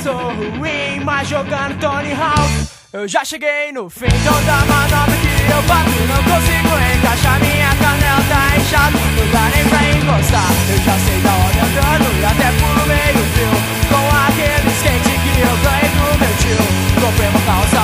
sou ruim, mas jogando Tony Hawk eu já cheguei no fim. Toda manobra que eu bato não consigo encaixar. Minha canela tá inchada, não dá nem pra encostar. Eu já sei da onde eu dando e até pulo meio fio. Com aquele skate que eu ganhei do meu tio. Comprei uma calça